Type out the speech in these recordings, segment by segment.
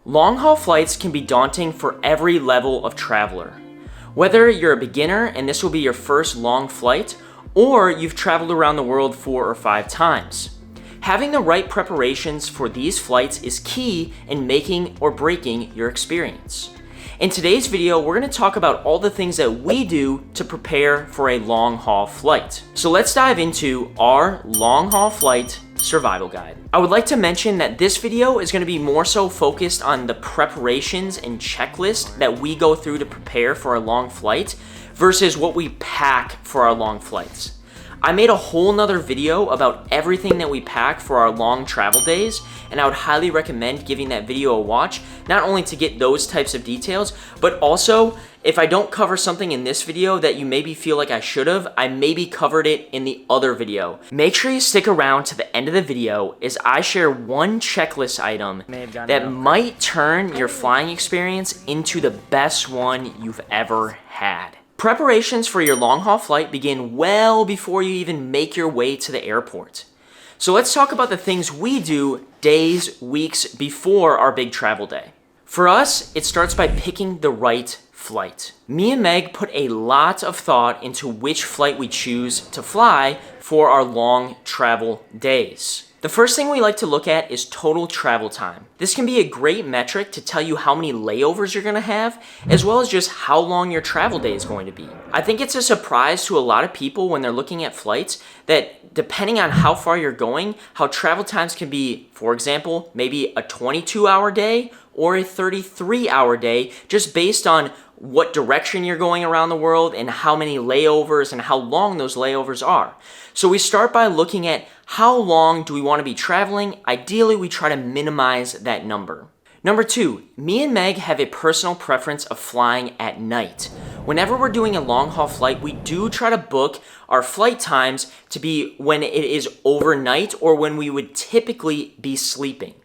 Long-haul flights can be daunting for every level of traveler. Whether you're a beginner and this will be your first long flight, or you've traveled around the world 4 or 5 times. Having the right preparations for these flights is key in making or breaking your experience. In today's video, we're going to talk about all the things that we do to prepare for a long-haul flight. So let's dive into our long-haul flight survival guide. I would like to mention that this video is going to be more so focused on the preparations and checklist that we go through to prepare for a long flight versus what we pack for our long flights. I made a whole nother video about everything that we pack for our long travel days, and I would highly recommend giving that video a watch, not only to get those types of details, but also if I don't cover something in this video that you maybe feel like I should have, I maybe covered it in the other video. Make sure you stick around to the end of the video as I share one checklist item that might turn your flying experience into the best one you've ever had. Preparations for your long-haul flight begin well before you even make your way to the airport. So let's talk about the things we do days, weeks before our big travel day. For us, it starts by picking the right flight. Me and Meg put a lot of thought into which flight we choose to fly for our long travel days. The first thing we like to look at is total travel time. This can be a great metric to tell you how many layovers you're going to have, as well as just how long your travel day is going to be. I think it's a surprise to a lot of people when they're looking at flights that depending on how far you're going, how travel times can be, for example, maybe a 22-hour day or a 33-hour day, just based on what direction you're going around the world and how many layovers and how long those layovers are. So we start by looking at how long do we want to be traveling. Ideally, we try to minimize that number. Number 2, me and Meg have a personal preference of flying at night. Whenever we're doing a long haul flight, we do try to book our flight times to be when it is overnight or when we would typically be sleeping.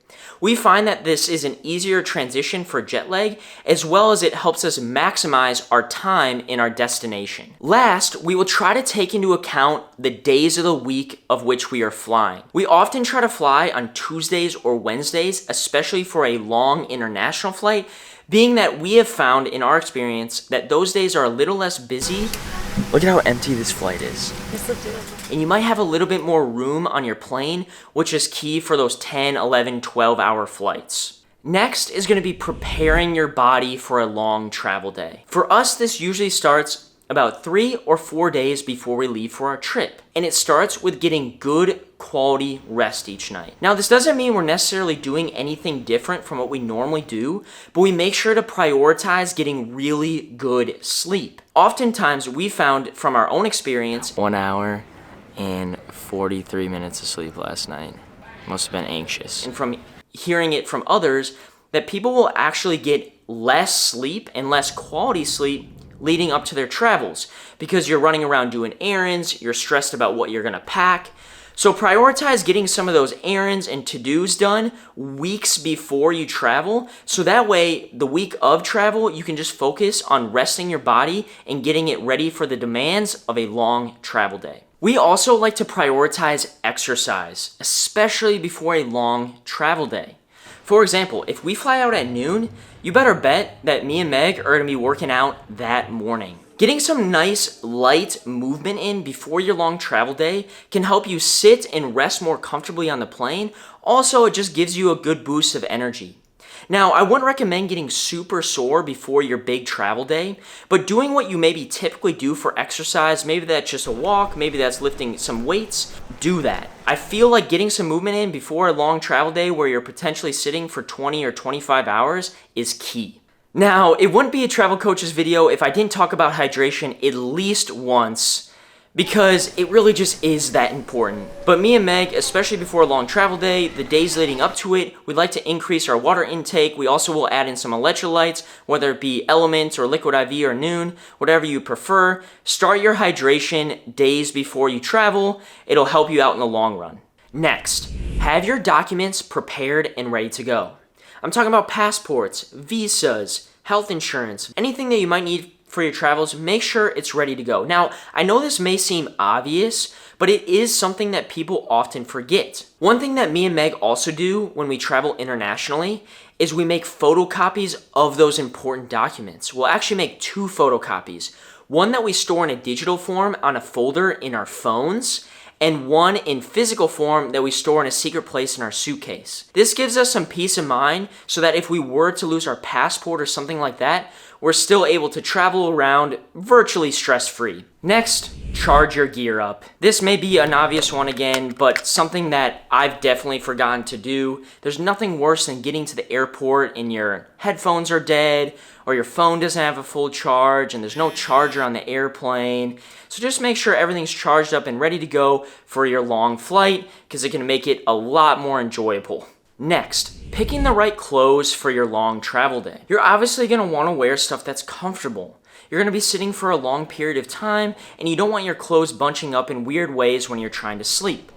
We find that this is an easier transition for jet lag, as well as it helps us maximize our time in our destination. Last, we will try to take into account the days of the week of which we are flying. We often try to fly on Tuesdays or Wednesdays, especially for a long international flight, being that we have found in our experience that those days are a little less busy. Look at how empty this flight is. And you might have a little bit more room on your plane, which is key for those 10, 11, 12-hour flights. Next is going to be preparing your body for a long travel day. For us, this usually starts about 3 or 4 days before we leave for our trip. And it starts with getting good quality rest each night. Now, this doesn't mean we're necessarily doing anything different from what we normally do, but we make sure to prioritize getting really good sleep. Oftentimes, we found from our own experience, 1 hour and 43 minutes of sleep last night. Must have been anxious. And from hearing it from others, that people will actually get less sleep and less quality sleep leading up to their travels because you're running around doing errands, you're stressed about what you're gonna pack. So prioritize getting some of those errands and to-dos done weeks before you travel, so that way the week of travel you can just focus on resting your body and getting it ready for the demands of a long travel day. We also like to prioritize exercise, especially before a long travel day. For example, if we fly out at noon, you better bet that me and Meg are going to be working out that morning. Getting some nice light movement in before your long travel day can help you sit and rest more comfortably on the plane. Also, it just gives you a good boost of energy. Now, I wouldn't recommend getting super sore before your big travel day, but doing what you maybe typically do for exercise, maybe that's just a walk, maybe that's lifting some weights, do that. I feel like getting some movement in before a long travel day where you're potentially sitting for 20 or 25 hours is key. Now, it wouldn't be a travel coach's video if I didn't talk about hydration at least once, because it really just is that important. But me and Meg, especially before a long travel day, the days leading up to it, we'd like to increase our water intake. We also will add in some electrolytes, whether it be Elements or Liquid IV or Noon, whatever you prefer. Start your hydration days before you travel. It'll help you out in the long run. Next, have your documents prepared and ready to go. I'm talking about passports, visas, health insurance, anything that you might need for your travels, make sure it's ready to go. Now, I know this may seem obvious, but it is something that people often forget. One thing that me and Meg also do when we travel internationally is we make photocopies of those important documents. We'll actually make 2 photocopies. One that we store in a digital form on a folder in our phones, and one in physical form that we store in a secret place in our suitcase. This gives us some peace of mind so that if we were to lose our passport or something like that, we're still able to travel around virtually stress-free. Next, charge your gear up. This may be an obvious one again, but something that I've definitely forgotten to do. There's nothing worse than getting to the airport and your headphones are dead, or your phone doesn't have a full charge, and there's no charger on the airplane. So just make sure everything's charged up and ready to go for your long flight, because it can make it a lot more enjoyable. Next, picking the right clothes for your long travel day. You're obviously going to want to wear stuff that's comfortable. You're going to be sitting for a long period of time, and you don't want your clothes bunching up in weird ways when you're trying to sleep.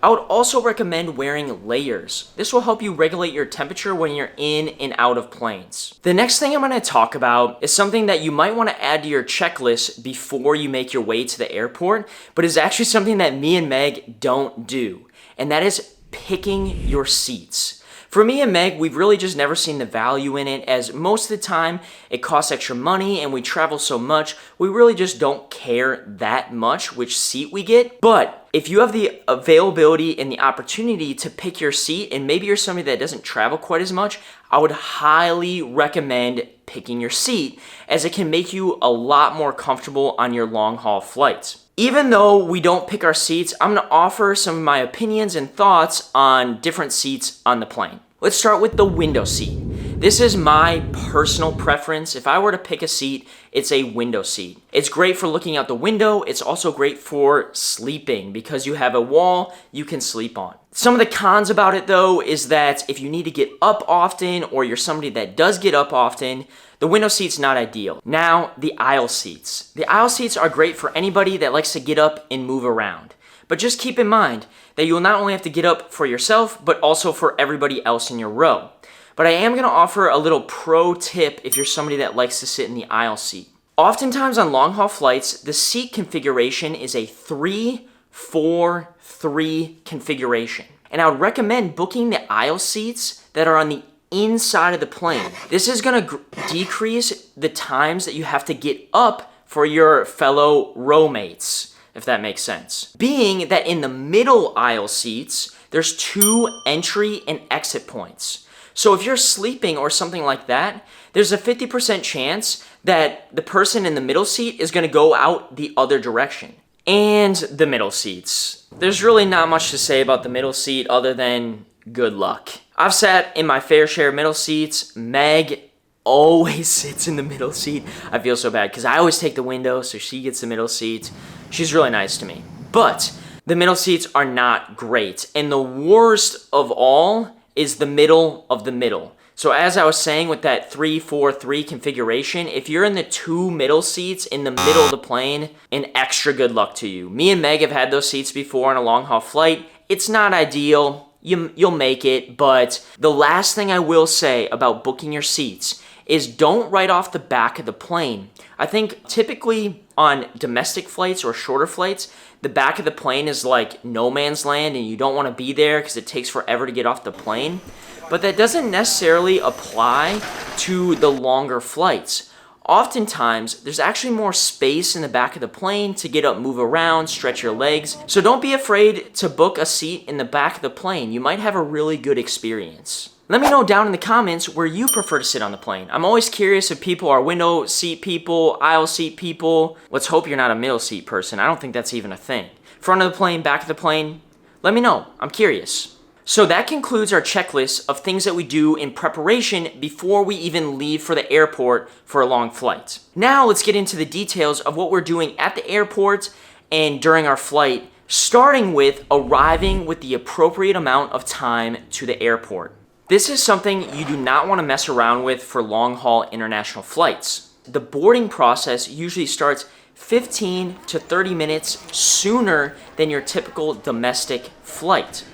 I would also recommend wearing layers. This will help you regulate your temperature when you're in and out of planes. The next thing I'm going to talk about is something that you might want to add to your checklist before you make your way to the airport, but is actually something that me and Meg don't do, and that is picking your seats. For me and Meg, we've really just never seen the value in it, as most of the time it costs extra money and we travel so much, we really just don't care that much which seat we get. But if you have the availability and the opportunity to pick your seat, and maybe you're somebody that doesn't travel quite as much, I would highly recommend picking your seat, as it can make you a lot more comfortable on your long haul flights. Even though we don't pick our seats, I'm going to offer some of my opinions and thoughts on different seats on the plane. Let's start with the window seat. This is my personal preference. If I were to pick a seat, it's a window seat. It's great for looking out the window. It's also great for sleeping because you have a wall you can sleep on. Some of the cons about it though is that if you need to get up often, or you're somebody that does get up often, the window seat's not ideal. Now, the aisle seats. The aisle seats are great for anybody that likes to get up and move around. But just keep in mind that you will not only have to get up for yourself, but also for everybody else in your row. But I am going to offer a little pro tip if you're somebody that likes to sit in the aisle seat. Oftentimes on long haul flights, the seat configuration is a 3-4-3 configuration. And I would recommend booking the aisle seats that are on the inside of the plane. This is going to decrease the times that you have to get up for your fellow row mates, if that makes sense. Being that in the middle aisle seats, there's 2 entry and exit points. So if you're sleeping or something like that, there's a 50% chance that the person in the middle seat is going to go out the other direction. And the middle seats. There's really not much to say about the middle seat other than good luck. I've sat in my fair share of middle seats. Meg always sits in the middle seat. I feel so bad because I always take the window, so she gets the middle seat. She's really nice to me. But the middle seats are not great. And the worst of all is the middle of the middle. So as I was saying with that 3-4-3 configuration, if you're in the 2 middle seats in the middle of the plane, an extra good luck to you. Me and Meg have had those seats before on a long haul flight. It's not ideal. You'll make it, but the last thing I will say about booking your seats is don't write off the back of the plane. I think typically on domestic flights or shorter flights, the back of the plane is like no man's land and you don't want to be there because it takes forever to get off the plane. But that doesn't necessarily apply to the longer flights. Oftentimes, there's actually more space in the back of the plane to get up, move around, stretch your legs. So don't be afraid to book a seat in the back of the plane. You might have a really good experience. Let me know down in the comments where you prefer to sit on the plane. I'm always curious if people are window seat people, aisle seat people. Let's hope you're not a middle seat person. I don't think that's even a thing. Front of the plane, back of the plane, let me know. I'm curious. So that concludes our checklist of things that we do in preparation before we even leave for the airport for a long flight. Now let's get into the details of what we're doing at the airport and during our flight, starting with arriving with the appropriate amount of time to the airport. This is something you do not want to mess around with for long-haul international flights. The boarding process usually starts 15 to 30 minutes sooner than your typical domestic flight.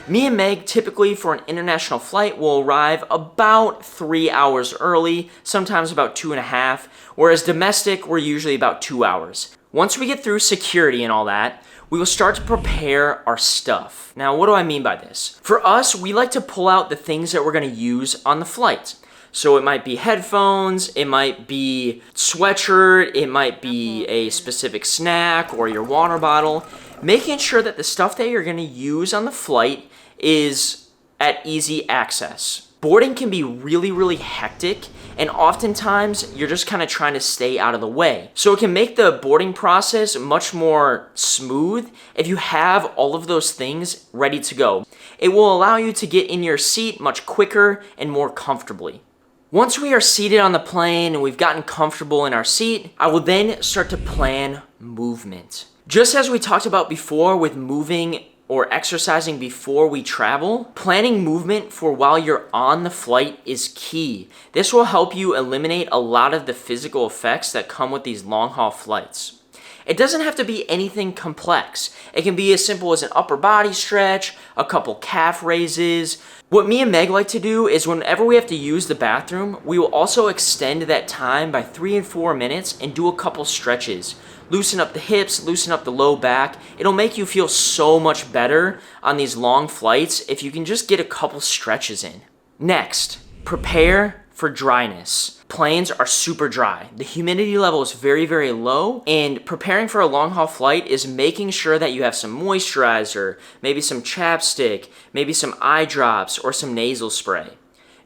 Me and Meg typically for an international flight will arrive about 3 hours early, sometimes about 2.5, whereas domestic we're usually about 2 hours. Once we get through security and all that, we will start to prepare our stuff. Now, what do I mean by this? For us, we like to pull out the things that we're gonna use on the flight. So it might be headphones, it might be sweatshirt, it might be a specific snack or your water bottle. Making sure that the stuff that you're gonna use on the flight is at easy access. Boarding can be really hectic, and oftentimes you're just kind of trying to stay out of the way. So it can make the boarding process much more smooth if you have all of those things ready to go. It will allow you to get in your seat much quicker and more comfortably. Once we are seated on the plane and we've gotten comfortable in our seat, I will then start to plan movement. Just as we talked about before with moving or exercising before we travel, planning movement for while you're on the flight is key. This will help you eliminate a lot of the physical effects that come with these long-haul flights. It doesn't have to be anything complex. It can be as simple as an upper body stretch, a couple calf raises. What me and Meg like to do is whenever we have to use the bathroom, we will also extend that time by 3 and 4 minutes and do a couple stretches. Loosen up the hips, loosen up the low back. It'll make you feel so much better on these long flights if you can just get a couple stretches in. Next, prepare for dryness. Planes are super dry. The humidity level is very low, and preparing for a long haul flight is making sure that you have some moisturizer, maybe some chapstick, maybe some eye drops, or some nasal spray.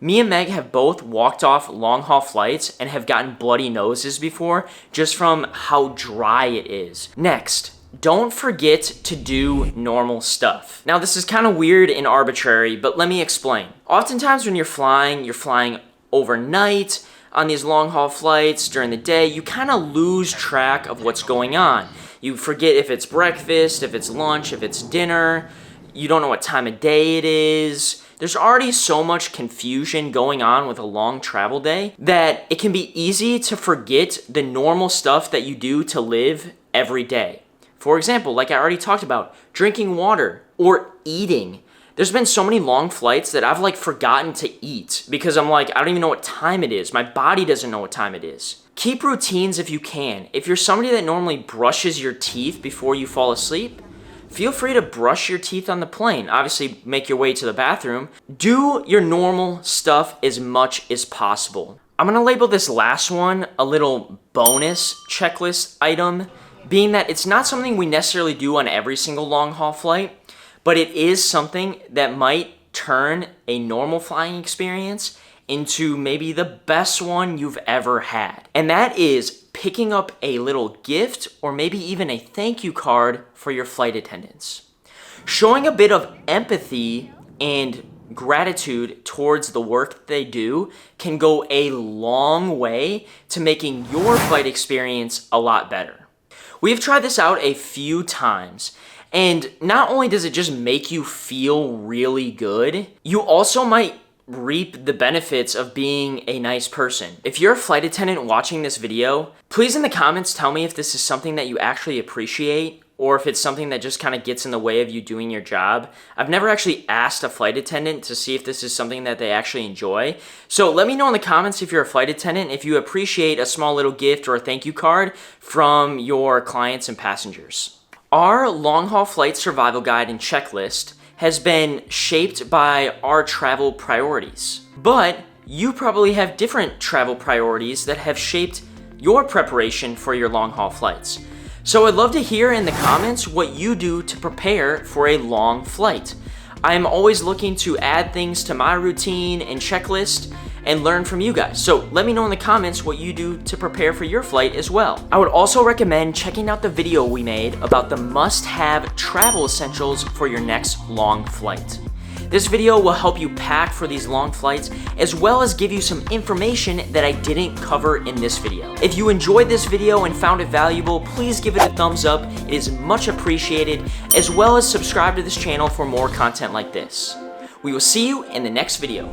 Me and Meg have both walked off long haul flights and have gotten bloody noses before just from how dry it is. Next, don't forget to do normal stuff. Now this is kind of weird and arbitrary, but let me explain. Oftentimes when you're flying overnight on these long haul flights during the day, you kind of lose track of what's going on. You forget if it's breakfast, if it's lunch, if it's dinner. You don't know what time of day it is. There's already so much confusion going on with a long travel day that it can be easy to forget the normal stuff that you do to live every day. For example, like I already talked about, drinking water or eating. There's been so many long flights that I've forgotten to eat because I'm I don't even know what time it is. My body doesn't know what time it is. Keep routines if you can. If you're somebody that normally brushes your teeth before you fall asleep, feel free to brush your teeth on the plane. Obviously, make your way to the bathroom. Do your normal stuff as much as possible. I'm gonna label this last one a little bonus checklist item, being that it's not something we necessarily do on every single long haul flight, but it is something that might turn a normal flying experience into maybe the best one you've ever had. And that is picking up a little gift or maybe even a thank you card for your flight attendants. Showing a bit of empathy and gratitude towards the work that they do can go a long way to making your flight experience a lot better. We've tried this out a few times, and not only does it just make you feel really good, you also might reap the benefits of being a nice person. If you're a flight attendant watching this video, please in the comments tell me if this is something that you actually appreciate or if it's something that just kind of gets in the way of you doing your job. I've never actually asked a flight attendant to see if this is something that they actually enjoy. So let me know in the comments if you're a flight attendant, if you appreciate a small little gift or a thank you card from your clients and passengers. Our long haul flight survival guide and checklist has been shaped by our travel priorities. But you probably have different travel priorities that have shaped your preparation for your long haul flights. So I'd love to hear in the comments what you do to prepare for a long flight. I'm always looking to add things to my routine and checklist and learn from you guys. So let me know in the comments what you do to prepare for your flight as well. I would also recommend checking out the video we made about the must-have travel essentials for your next long flight. This video will help you pack for these long flights as well as give you some information that I didn't cover in this video. If you enjoyed this video and found it valuable, please give it a thumbs up. It is much appreciated, as well as subscribe to this channel for more content like this. We will see you in the next video.